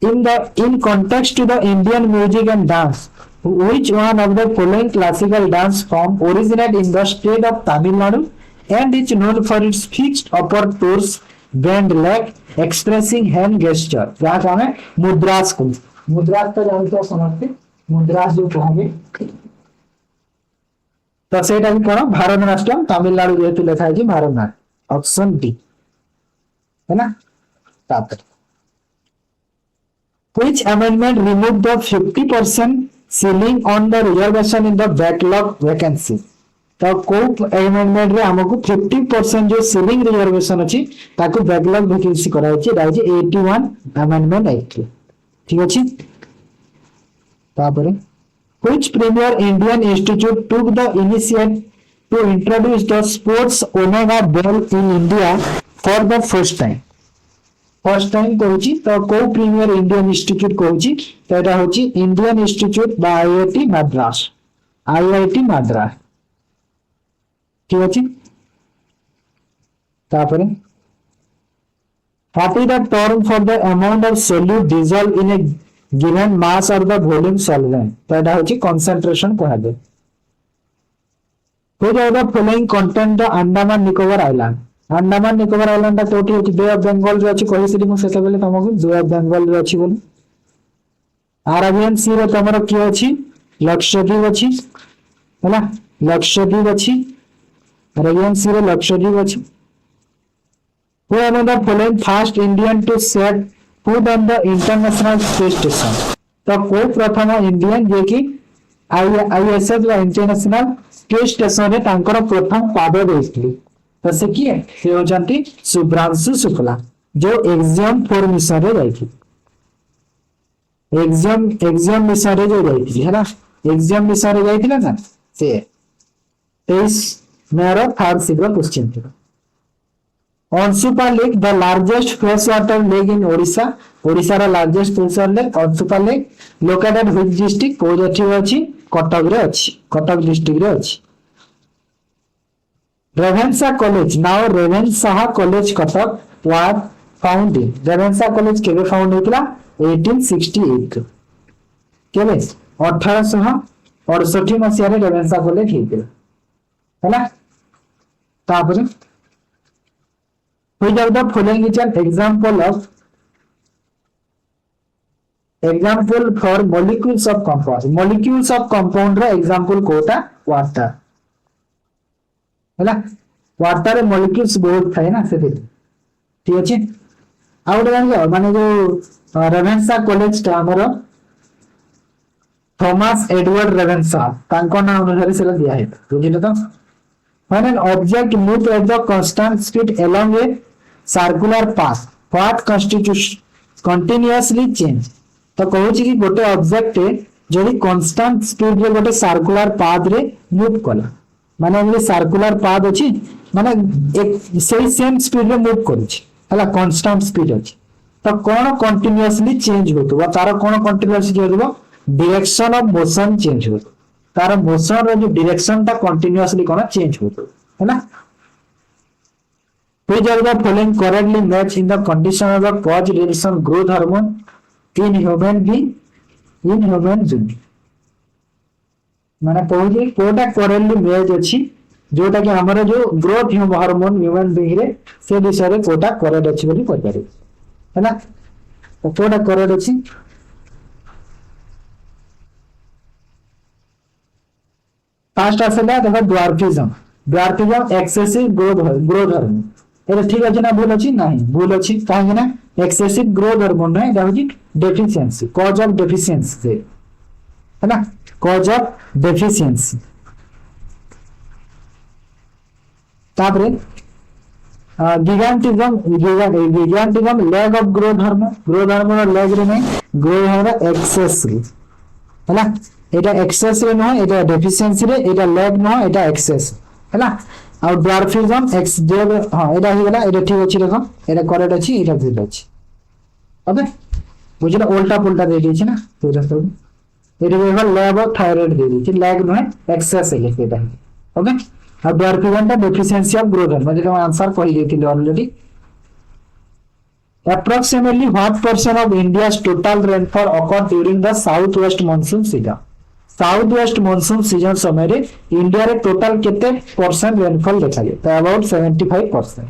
in context to the Indian music and dance which one of the following classical dance form originate in the state of Tamil Nadu and is known for its fixed upper toes bend leg expressing hand gesture जहाँ का हमें मुद्रास को मुद्रास तो जानते हो समझते मुद्रास जो कहोगे तो सेटा भी कौन भारतनाट्यम तमिलनाडु जेतु लिखा है जी भारतनाट्यम ऑप्शन डी है ना तापर which amendment removed the 50% ceiling on the reservation in the backlog vacancy तो को अमेंडमेंट रे हमको 50% जो सीलिंग रिजर्वेशन अछि ताको बैकलॉग वैकेंसी करा अछि राइज 81 अमेंडमेंट एक्ट ठीक अछि तापर which premier Indian institute took the initiative to introduce the sports omega ball in India for the first time कहूची तो को प्रीमियर इंडियन इंस्टीट्यूट कहूची तो एटा होची इंडियन इंस्टीट्यूट बा आईआईटी मद्रास ठीक अछि तापर what is the term for the amount of solute dissolved in a given mass और द वॉल्यूम सॉल्वेंट तो एटा होची कंसंट्रेशन कहा जाय हो जाएगा following content the Andaman Nicobar island Andaman Nicobar island कोठी होची बे ऑफ बंगाल रे अछि कहिसिली मु सेटा बेले तमको बे ऑफ बंगाल रे अछि बोली अरेबियन सी रे तमरो की अछि लक्षद्वीप अछि हैला लक्षद्वीप अछि अरेबियन सी रे लक्षद्वीप अछि who are the following first Indian to set foot on the international space station तो कोई प्रथम इंडियन जे कि आईएसएस ला इंटरनेशनल स्पेस स्टेशन रे तांकर प्रथम पाद देइथि तो से किए से होचंती सुब्रांशु शुक्ला जो एक्सियम 4 मिशन रे जाइथि एक्सियम मिशन रे जो जाइथि हैना एक्सियम मिशन रे जाइथि ना से 23 मेरा थर्ड सिग्मा क्वेश्चन था Onsupa Lake, the largest freshwater lake in Odisha. Odisha रा largest freshwater lake, Onsupa Lake, located which district? कोजठी अछि, कटक रे अछि, कटक डिस्ट्रिक्ट रे अछि. Revensa College, now Revensa College Katak was found in. Revensa College केबे फाउंड होइतला 1868. केबे 1868 मसिया रे रेवेन्सा कॉलेज हेइतला. हैला तापर which of the following is an example for molecules of compound रा example कोटा water हैला water रे molecules बहुत थाए ना से ठीक अछि आ गोटे जान माने जो रेवेन्सा कॉलेज टा हमर थॉमस एडवर्ड रेवेन्सा तांको नाम अनुसार सेला दिया है बुझिले तो when an object moves at the constant speed along a circular path what constitutes continuously change तो कहू छी कि गोटे ऑब्जेक्ट जड़ी कांस्टेंट स्पीड रे गोटे सर्कुलर पाथ रे मूव कला माने ये सर्कुलर पाथ अछि माने एक सेम स्पीड रे मूव करू छी हला कांस्टेंट स्पीड अछि तो कोन कंटीन्यूअसली चेंज होतो तार कोन कंटीन्यूअसली चेंज होतो डायरेक्शन ऑफ मोशन चेंज होतो तार मोशन रो जो डायरेक्शन ता कंटीन्यूअसली कोन चेंज होतो है ना which of the following correctly match in the condition of the cause relation growth hormone in human being माने पहुंची कोटा करेक्टली मैच अछि जोटा कि हमर जो ग्रोथ हार्मोन ह्यूमन बीइंग रे से विषय रे कोटा करेक्ट अछि बोली कहतारी है ना तो कोटा करेक्ट अछि फास्ट आसेला देखो ड्वार्फिज्म एक्सेसिव ग्रोथ हार्मोन एटा ठीक अछि ना भूल अछि नाही भूल अछि काहे ना एक्सेसिव ग्रोथ हार्मोन नै एटा होची डेफिशिएंसी कॉज ऑफ डेफिशिएंसी से है ना कॉज ऑफ डेफिशिएंसी तापरे गिगांटिज्म lag of growth hormone lag रे नै ग्रोथ हार्मोन एक्सेस रे है ना एटा एक्सेस रे नै एटा डेफिशिएंसी रे एटा लैग नै एटा एक्सेस है ना और ड्वार्फिज्म एक्स जेब हां एटा ही गेला एटा ठीक अछि देखो एटा करेक्ट अछि एटा भूल अछि ओके बुझला उल्टा पुल्टा दे दी छी ना तो सब एटा देखो लैग ऑफ थायराइड दे दी छी लैग नै एक्सेस है एटा ओके और ड्वार्फिज्म दा डेफिशिएंसी ऑफ ग्रोथ मतलब हम आंसर कहि देथिले already approximately what portion of India's total rainfall occur during the southwest monsoon season south monsoon season समय रे इंडिया रे टोटल केते परसेंट रेनफॉल देखा जाय तो about 75%.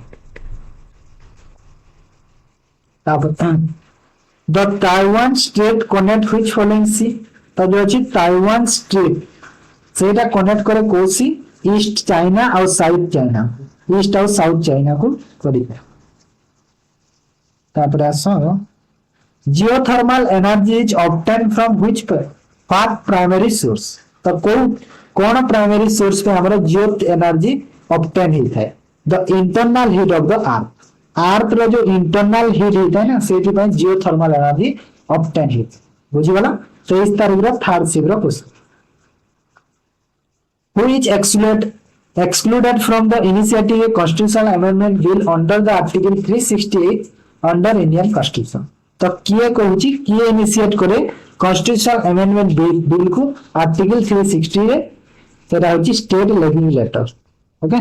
The Taiwan strait connect which following sea तो जो अछि ताइवान स्ट्रेट सेटा कनेक्ट करे को सी ईस्ट चाइना और साउथ चाइना ईस्ट और साउथ चाइना को करी तापर आसो geothermal energy is obtained from which part primary source तो कौन प्राइमरी सोर्स पे हमारा जियो एनर्जी ऑब्टेन होता है the internal heat of the earth रो जो इंटरनल हीट होता है ना सेठी पे जियोथर्मल एनर्जी ऑब्टेन होता बुझी गला 23 तारीख रो थर्ड सिग्रो question who is excluded from the initiative a constitutional amendment bill under the article 368 under Indian constitution तो किए कहूची किए इनिशिएट करे कॉन्स्टिट्यूशनल अमेंडमेंट बिल को आर्टिकल 360 रे सेटा होची state legislator okay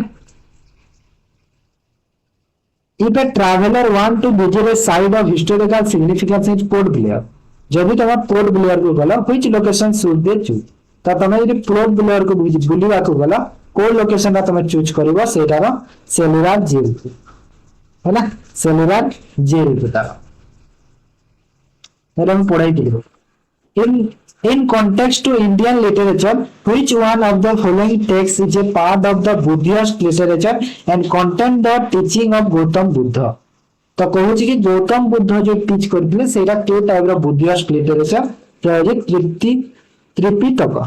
if a traveller want to visit a site of historical significance in Port Blair जब तुम पोर्ट ब्लेयर को गल which location should they choose तो तुम यदि पोर्ट ब्लेयर को बुलिया को गल को लोकेशन तुम चूज कर सेटार सेलुलार जेल है ना सेलुलार जेल को तार पढ़ाई in context to Indian literature, which one of the following texts is a part of the Buddhist literature and contain the teaching of Gautam Buddha? तो कहूँ कि गौतम बुद्ध जो टीच करते सेटा के टाइप रो बुद्धिस्ट लिटरेचर तो है Tripitaka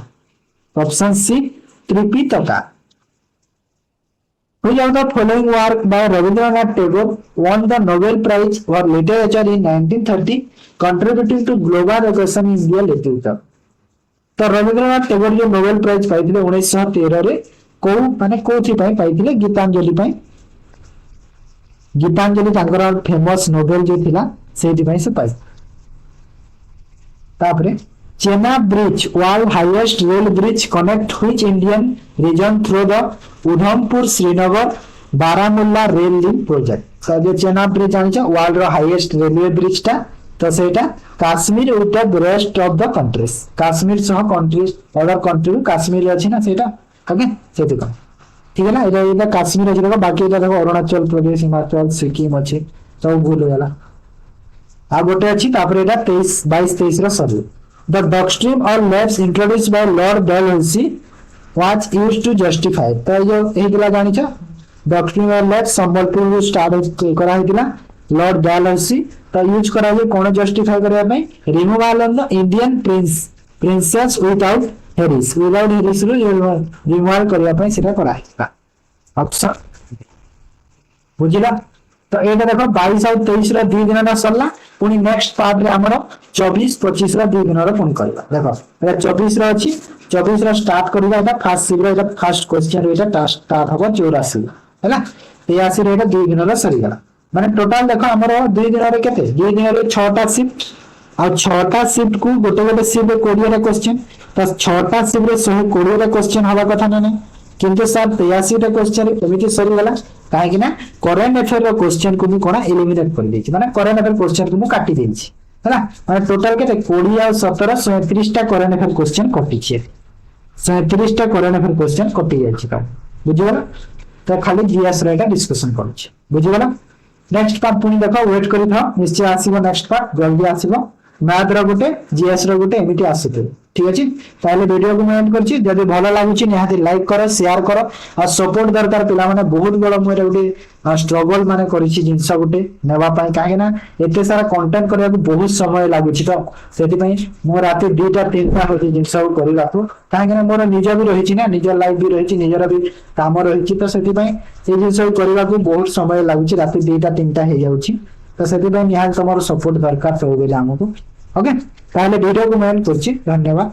option C Tripitaka Which of the following work by Rabindranath Tagore won the Nobel Prize for Literature in 1930, contributing to global education in India literature? तो रविंद्रनाथ टैगोर जो नोबेल प्राइज पाइथिले 1913 रे को माने कोथि पई पाइथिले गीतांजलि तांकर फेमस नोबेल जो थिला सेति पई से पाइ तापरे Chenab bridge world highest rail bridge connect which Indian region through the Udhampur Srinagar Baramulla rail link project तो जो चेना ब्रिज आनी छ वर्ल्ड रो हाईएस्ट रेलवे ब्रिज ता तो सेटा Kashmir with the rest of the countries Kashmir सह कंट्रीज अदर कंट्री काश्मीर अछि ना सेटा ओके सेति को ठीक है ना इधर काश्मीर अछि देखो बाकी इधर देखो अरुणाचल प्रदेश हिमाचल सिक्किम अछि सब भूल गेला आ गोटे अछि तापरे एटा 23 22 23 रो सर्वे द डॉक्ट्रिन और left introduced by Lord Dalhousie was used to justify तो जो हेतला जानि छ डॉक्ट्रिन और लेफ्ट संबलपुर को स्टार्ट करा हेतला लॉर्ड डलहौसी तो यूज करा जे कोन जस्टिफाई करबा पई removal of the Indian princes without heirs रो रिमूवल करबा पई सेटा करा हेतला ऑप्शन बुझिला तो एटा देखो 22 और 23 रा 2 दिन ना सरला पुनी नेक्स्ट पार्ट रे हमरो 24 25 रा 2 दिन रा पुनी करबा देखो एटा 24 रा अछि 24 रा स्टार्ट करबा एटा फर्स्ट सिग्र एटा फर्स्ट क्वेश्चन एटा स्टार्ट होबो 84 हैला 83 रे एटा 2 दिन रा सरी गला माने टोटल देखो हमरो 2 दिन रे केते 2 दिन रे 6 टा शिफ्ट और 6 टा शिफ्ट को गोटे शिफ्ट 20 रा क्वेश्चन तो 6 टा शिफ्ट रे 120 रा क्वेश्चन हवा कथा नै किंतु सर 83 टा क्वेश्चन एमिति सरी गला काहे कि ना करंट अफेयर रो क्वेश्चन को भी कोना एलिमिनेट कर देछि माने करंट अफेयर क्वेश्चन को मु काटी देछि हैला माने टोटल केते 20 और 17 37 टा करंट अफेयर क्वेश्चन कटि छै 37 टा करंट अफेयर क्वेश्चन कटि जाइ छै बुझिगला तो खाली जीएस रे एटा डिस्कशन करू छै बुझिगला नेक्स्ट पार्ट पुनी देखो वेट करि था निश्चय आसीबो नेक्स्ट पार्ट जल्दी आसीबो मैथ रो गुटे जीएस रो गुटे एमिति आसीते ठीक अछि ताले वीडियो को मैं एंड करछि जदि भलो लागुछि निहाती लाइक करो शेयर करो और सपोर्ट दरकार पिला माने बहुत बड़ मोर गुटे स्ट्रगल माने करिछि जिंसा गुटे नेबा पई काहे ना एते सारा कंटेंट करबा को बहुत समय लागुछि तो सेति पई मो राती 2टा 3टा होछि जिंसा को करिला तो काहे ना मोर निज भी रहिछि ना निज लाइफ भी रहिछि निजरा भी काम रहिछि तो सेति पई ए जिंसा को करिला को बहुत समय लागुछि राती 2टा 3टा हे जाउछि तो सेति पई निहाल तमरो सपोर्ट दरकार सब बेले हमको ओके ताले वीडियो को मैं एंड करछि धन्यवाद।